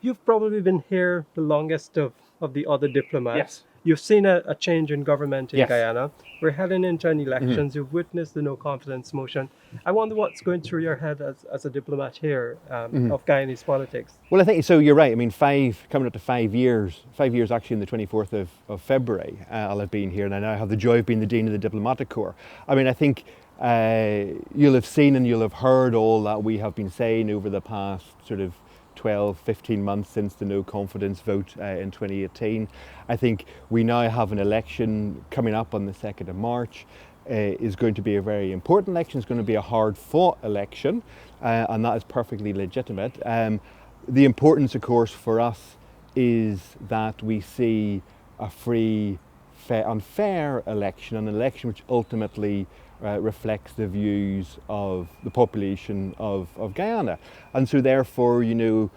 You've probably been here the longest of the other diplomats. Yes. You've seen a change in government in Yes. Guyana. We're heading into an elections. You've witnessed the no confidence motion. I wonder what's going through your head as a diplomat here of Guyanese politics. Well, I think so. You're right. I mean, coming up to 5 years. 5 years actually on the 24th of February. I'll have been here, and I now have the joy of being the Dean of the Diplomatic Corps. I mean, I think you'll have seen and you'll have heard all that we have been saying over the past sort of 12, 15 months since the no confidence vote in 2018. I think we now have an election coming up on the 2nd of March. Is going to be a very important election. It's going to be a hard fought election, and that is perfectly legitimate. The importance, of course, for us is that we see a free, fair and fair election, an election which ultimately reflects the views of the population of Guyana. And so therefore, you'll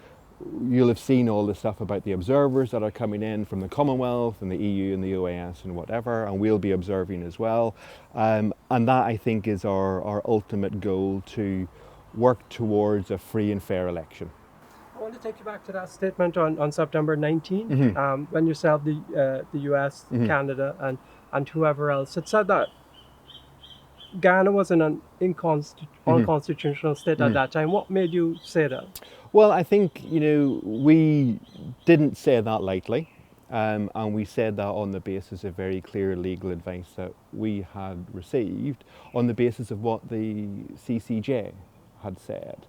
have seen all the stuff about the observers that are coming in from the Commonwealth and the EU and the OAS and whatever, and we'll be observing as well. And that, I think, is our ultimate goal, to work towards a free and fair election. I want to take you back to that statement on September 19, when yourself, the US, Canada, and whoever else had said that Guyana was in an unconstitutional state at that time. What made you say that? Well, I think, we didn't say that lightly, and we said that on the basis of very clear legal advice that we had received on the basis of what the CCJ had said.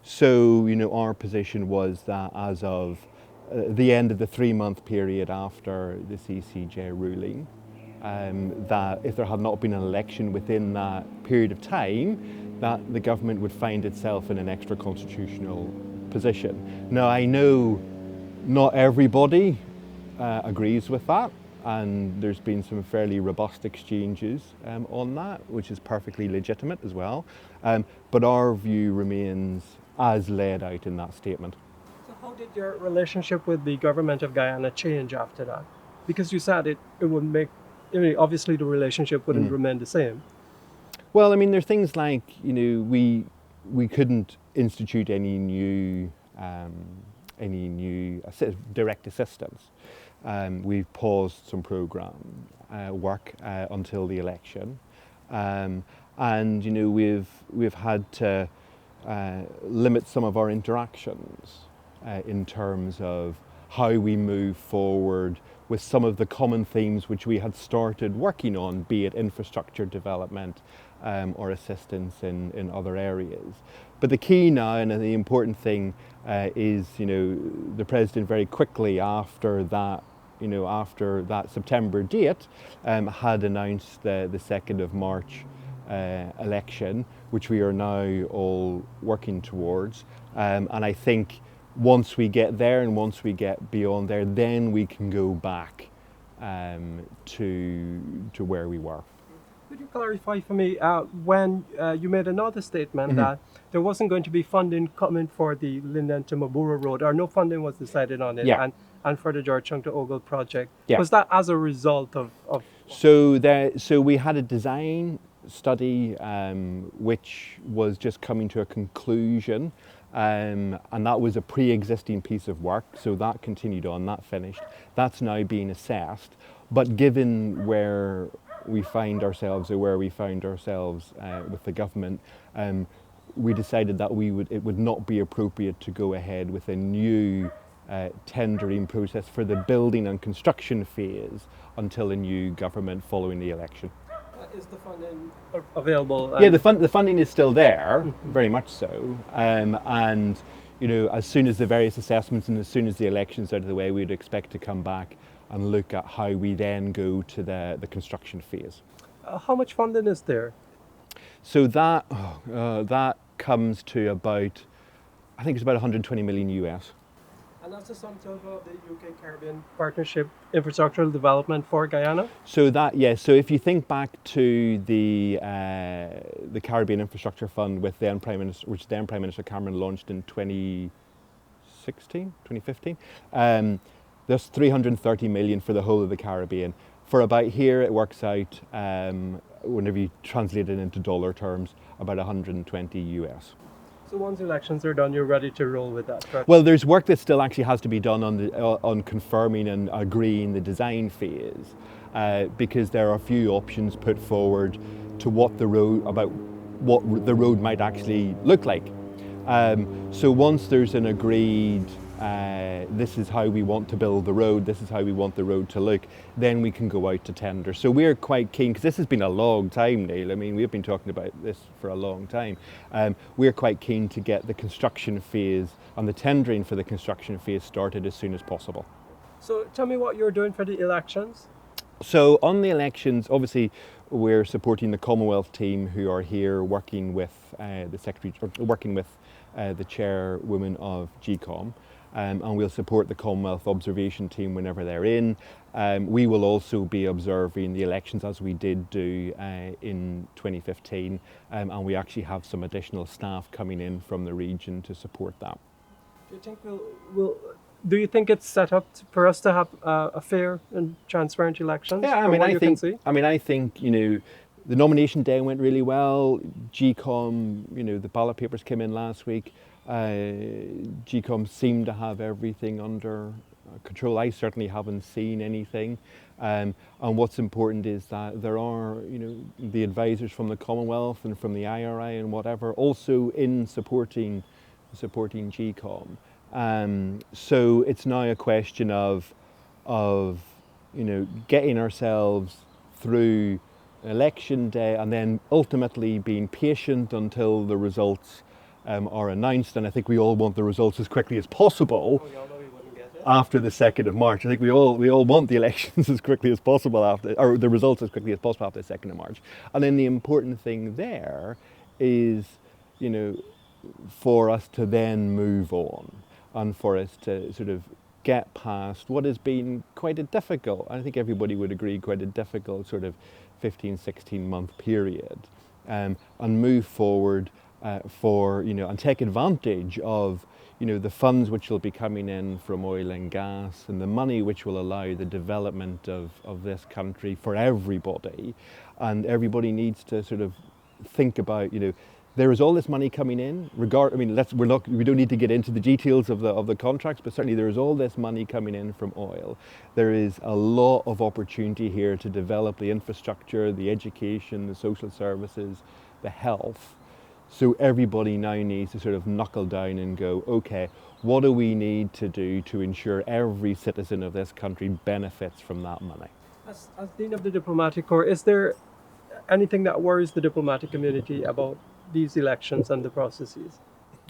So, our position was that as of the end of the 3-month period after the CCJ ruling, that if there had not been an election within that period of time, that the government would find itself in an extra constitutional position. Now, I know not everybody agrees with that, and there's been some fairly robust exchanges on that, which is perfectly legitimate as well. But our view remains as laid out in that statement. So how did your relationship with the government of Guyana change after that? Because you said it would make, obviously the relationship wouldn't remain the same. Well, I mean, there's things like, we couldn't institute any new direct assistance. We've paused some program work until the election, and we've had to limit some of our interactions in terms of how we move forward with some of the common themes which we had started working on, be it infrastructure development or assistance in other areas. But the key now, and the important thing, is the President very quickly after that September date had announced the 2nd of March election, which we are now all working towards. And I think once we get there and once we get beyond there, then we can go back to where we were. Could you clarify for me when you made another statement that there wasn't going to be funding coming for the Linden to Mabura road, or no funding was decided on it, and for the Georgetown to Ogle project? Was that as a result of? So we had a design study which was just coming to a conclusion. And that was a pre-existing piece of work, so that continued on, that finished. That's now being assessed. But given where we find ourselves, or where we found ourselves with the government, we decided that it would not be appropriate to go ahead with a new tendering process for the building and construction phase until a new government following the election. Is the funding available? Yeah, the funding is still there, very much so. And as soon as the various assessments and as soon as the election's out of the way, we'd expect to come back and look at how we then go to the construction phase. How much funding is there? So that comes to about, I think it's about 120 million US. And that's the sum total of the UK Caribbean Partnership Infrastructural Development for Guyana? So if you think back to the Caribbean Infrastructure Fund which then Prime Minister Cameron launched in 2015, there's 330 million for the whole of the Caribbean. For about here, it works out, whenever you translate it into dollar terms, about 120 US. So once elections are done, you're ready to roll with that, correct? Well, there's work that still actually has to be done on confirming and agreeing the design phase, because there are a few options put forward to what the road might actually look like. So once there's an agreed, this is how we want to build the road, this is how we want the road to look, then we can go out to tender. So we're quite keen, because this has been a long time, Neil. I mean, we've been talking about this for a long time. We're quite keen to get the construction phase and the tendering for the construction phase started as soon as possible. So tell me what you're doing for the elections. So on the elections, obviously, we're supporting the Commonwealth team who are here working with the Secretary, working with the chairwoman of GCOM, and we'll support the Commonwealth observation team whenever they're in. We will also be observing the elections as we did do in 2015, and we actually have some additional staff coming in from the region to support that. Do you think do you think it's set up for us to have a fair and transparent elections? Yeah, I think the nomination day went really well. GCOM, the ballot papers came in last week. GCOM seemed to have everything under control. I certainly haven't seen anything. And what's important is that there are, the advisors from the Commonwealth and from the IRI and whatever also in supporting GCOM. So it's now a question of getting ourselves through election day and then ultimately being patient until the results are announced. And I think we all want the results as quickly as possible after the 2nd of March. I think we all want the elections as quickly as possible or the results as quickly as possible after the 2nd of March. And then the important thing there is, for us to then move on and for us to sort of get past what has been quite a difficult, I think everybody would agree, quite a difficult sort of 15, 16-month period, and move forward and take advantage of the funds which will be coming in from oil and gas and the money which will allow the development of this country for everybody. And everybody needs to sort of think about, there is all this money coming in. We don't need to get into the details of the contracts, but certainly there is all this money coming in from oil. There is a lot of opportunity here to develop the infrastructure, the education, the social services, the health. So everybody now needs to sort of knuckle down and go, okay, what do we need to do to ensure every citizen of this country benefits from that money? As Dean of the Diplomatic Corps, is there anything that worries the diplomatic community about these elections and the processes?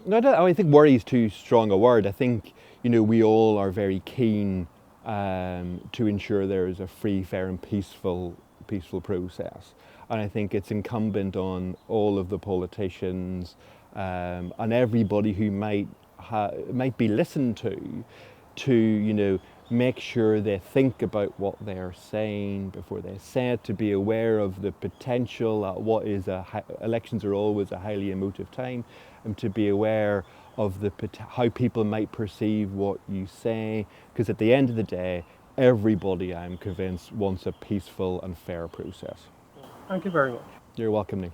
No, I think worry is too strong a word. I think, we all are very keen to ensure there is a free, fair and peaceful process. And I think it's incumbent on all of the politicians and everybody who might be listened to make sure they think about what they're saying before they say it, to be aware of the potential. Elections are always a highly emotive time, and to be aware of how people might perceive what you say, because at the end of the day, everybody, I'm convinced, wants a peaceful and fair process. Thank you very much. You're welcome, Nick.